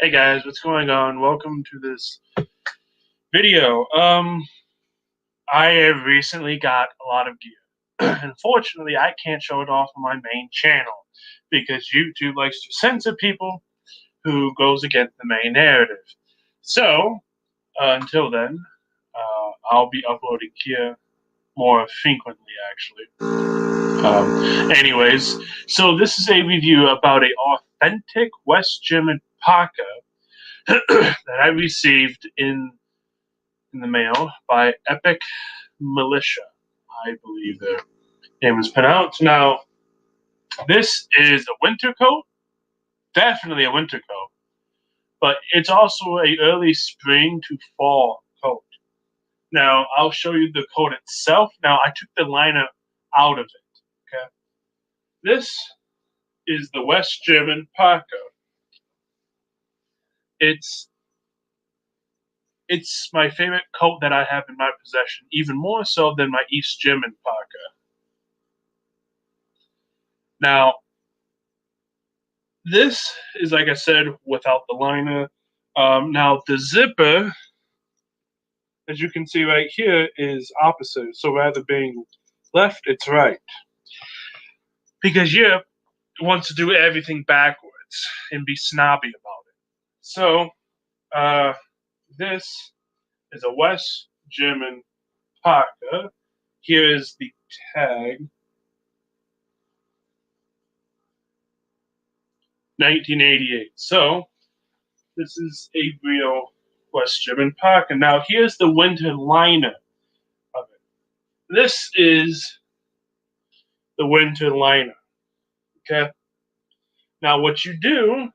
Hey guys, what's going on? Welcome to this video. I have recently got a lot of gear. Unfortunately, I can't show it off on my main channel because YouTube likes to censor people who goes against the main narrative. So, until then, I'll be uploading gear more frequently, actually. Anyways, so this is a review about a authentic West German Parka that I received in the mail by Epic Militia, I believe their name is pronounced. Now, this is a winter coat, definitely a winter coat, but it's also a early spring to fall coat. Now, I'll show you the coat itself. Now, I took the liner out of it. Okay, this is the West German Parka. It's it's my favorite coat that I have in my possession, even more so than my East German Parka. Now, this is, like I said, without the liner. Now, the zipper, as you can see right here, is opposite. So rather being left, it's right. Because Europe wants to do everything backwards and be snobby about it. So, uh, this is a West German Parka. Here is the tag. 1988. So, this is a real West German Parka. Now, here's the winter liner of it. This is the winter liner. Okay. Now, what you do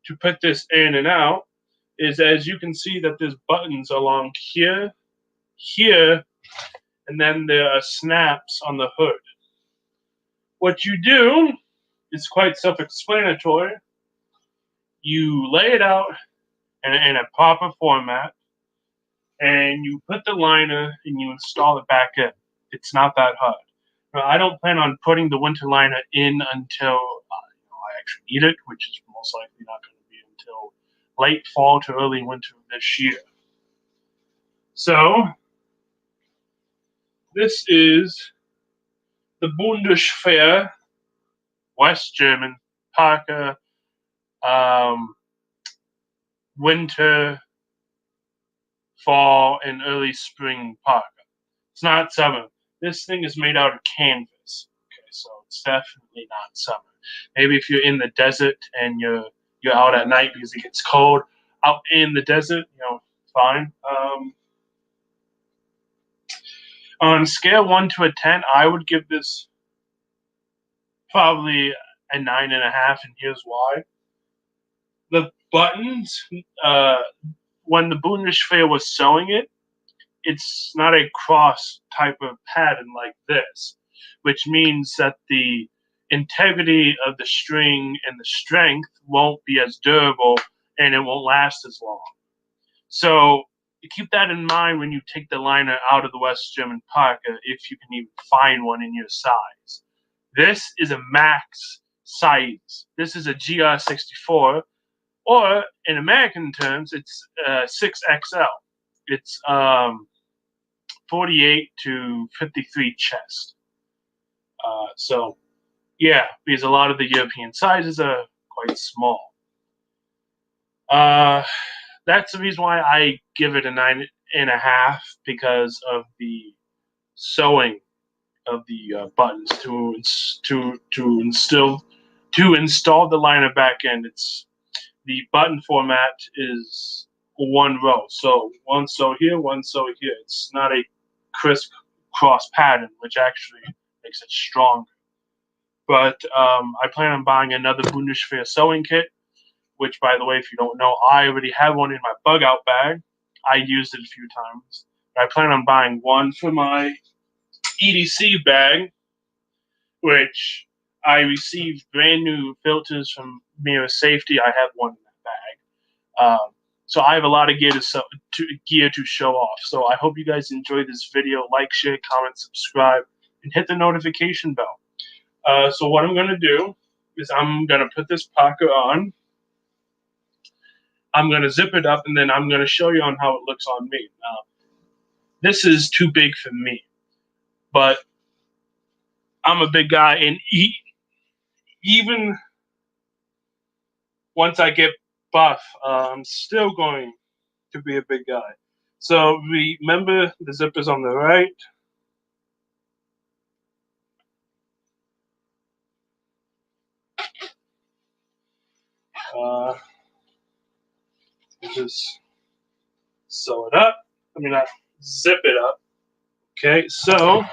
to put this in and out is, as you can see, that there's buttons along here, here, and then there are snaps on the hood. What you do is quite self-explanatory. You lay it out in a proper format, and you put the liner and you install it back in. It's not that hard. Now, I don't plan on putting the winter liner in until I actually need it, which is most likely not going to be until late fall to early winter of this year. So, this is the Bundeswehr West German Parka winter, fall, and early spring parka. It's not summer. This thing is made out of canvas. Okay, so it's definitely not summer. Maybe if you're in the desert and you're out at night because it gets cold, out in the desert, fine. On a scale 1 to a 10, I would give this probably a 9.5, and here's why. The buttons, when the Bundeswehr was sewing it, it's not a cross type of pattern like this, which means that the integrity of the string and the strength won't be as durable and it won't last as long. So keep that in mind when you take the liner out of the West German Parka, if you can even find one in your size. This is a max size. This is a GR64, or in American terms, it's 6XL. It's 48 to 53 chest. So, yeah, because a lot of the European sizes are quite small. That's the reason why I give it a 9.5, because of the sewing of the buttons to install the liner back end. It's the button format is one row, so one sew here, one sew here. It's not a crisp cross pattern, which actually makes it stronger. But I plan on buying another Bundeswehr sewing kit, which, by the way, if you don't know, I already have one in my bug out bag. I used it a few times. I plan on buying one for my EDC bag, which I received brand new filters from Mirror Safety. I have one in that bag. So I have a lot of gear to show off. So I hope you guys enjoyed this video. Like, share, comment, subscribe, and hit the notification bell. So what I'm going to do is I'm going to put this parka on. I'm going to zip it up, and then I'm going to show you on how it looks on me. Now, this is too big for me, but I'm a big guy, and even once I get buff, I'm still going to be a big guy. So remember, the zip is on the right. Uh, just sew it up. I mean, not zip it up. Okay, so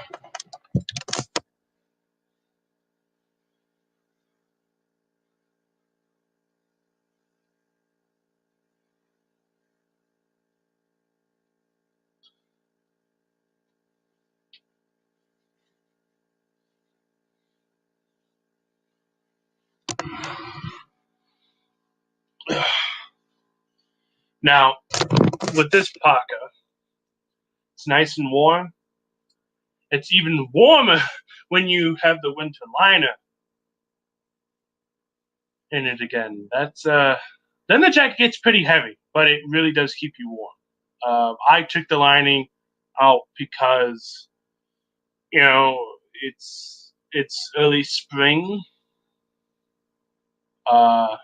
now with this parka, it's nice and warm. It's even warmer when you have the winter liner in it again. That's then the jacket gets pretty heavy, but it really does keep you warm. I took the lining out because you know it's early spring. Uh,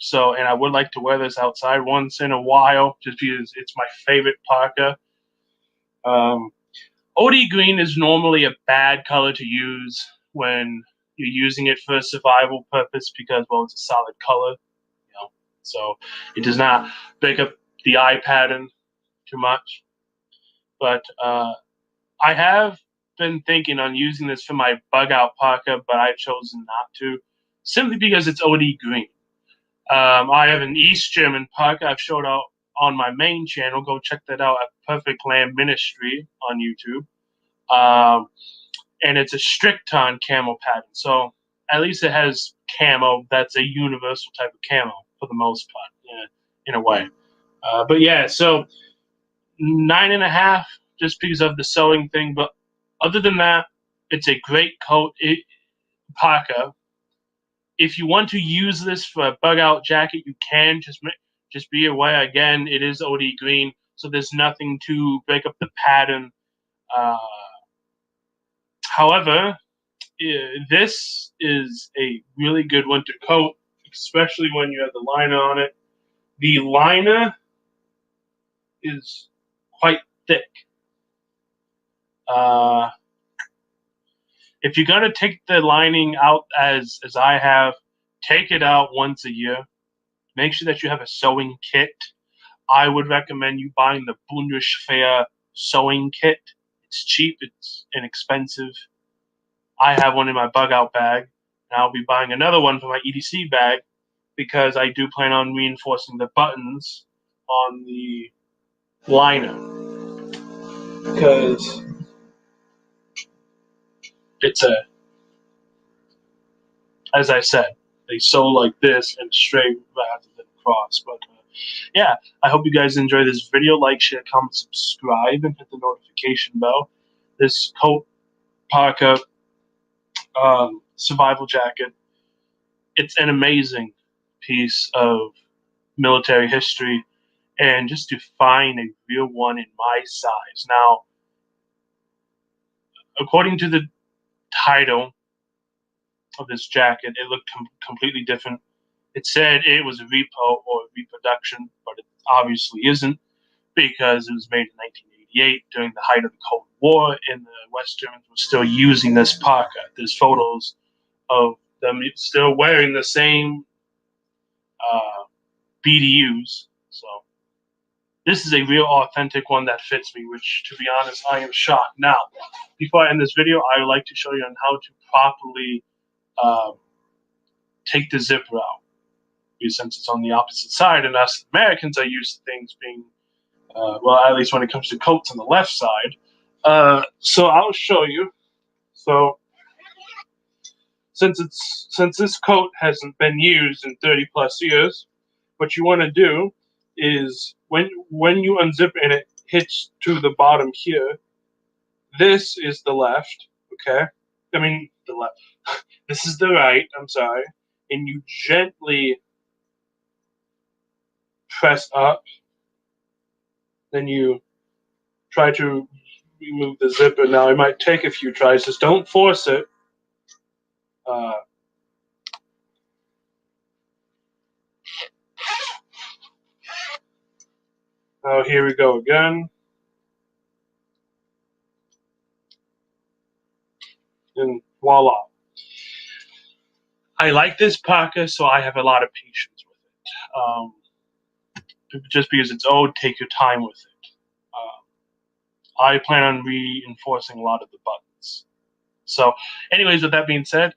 so and I would like to wear this outside once in a while, just because it's my favorite parka. Um, OD green is normally a bad color to use when you're using it for a survival purpose because, well, it's a solid color, so it does not break up the eye pattern too much. But I have been thinking on using this for my bug out parka, but I've chosen not to, simply because it's OD green. I have an East German parka I've showed out on my main channel. Go check that out at Perfect Lamb Ministry on YouTube. And it's a Stricton camo pattern. So at least it has camo that's a universal type of camo for the most part, in a way. But yeah, so 9.5 just because of the sewing thing. But other than that, it's a great coat. Parka. If you want to use this for a bug out jacket, you can. Just be aware again, it is OD green, so there's nothing to break up the pattern. Uh, However, this is a really good winter coat, especially when you have the liner on it. The liner is quite thick. Uh, if you're gonna take the lining out as I have, take it out once a year. Make sure that you have a sewing kit. I would recommend you buying the Bundeswehr sewing kit. It's cheap, it's inexpensive. I have one in my bug out bag, and I'll be buying another one for my EDC bag because I do plan on reinforcing the buttons on the liner. Because it's as I said, they sew like this and straight rather than across. But yeah, I hope you guys enjoy this video. Like, share, comment, subscribe, and hit the notification bell. This coat, parka, survival jacket, it's an amazing piece of military history, and just to find a real one in my size. Now, according to the title of this jacket, it looked completely different. It said it was a repo or a reproduction, but it obviously isn't because it was made in 1988 during the height of the Cold War, and the West Germans were still using this parka. There's photos of them still wearing the same BDUs. So this is a real authentic one that fits me, which, to be honest, I am shocked. Now, before I end this video, I would like to show you on how to properly take the zipper out. Because since it's on the opposite side, and us Americans are used to things being, well, at least when it comes to coats on the left side. So I'll show you. So since this coat hasn't been used in 30 plus years, what you want to do is when you unzip and it hits to the bottom here, this is the left, okay? I mean the left. This is the right, I'm sorry. And you gently press up, then you try to remove the zipper. Now, it might take a few tries. Just don't force it. Now, here we go again. And voila. I like this Parka, so I have a lot of patience with it. Just because it's old, take your time with it. I plan on reinforcing a lot of the buttons. So, anyways, with that being said,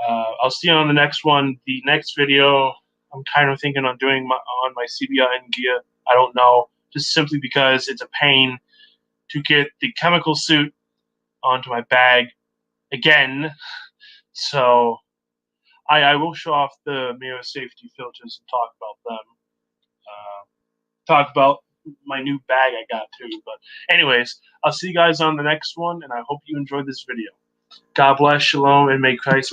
I'll see you on the next one. The next video, I'm kind of thinking on doing on my CBN gear. I don't know, just simply because it's a pain to get the chemical suit onto my bag again. So I will show off the mirror safety filters and talk about them. Talk about my new bag I got too. But anyways, I'll see you guys on the next one, and I hope you enjoyed this video. God bless, shalom, and may Christ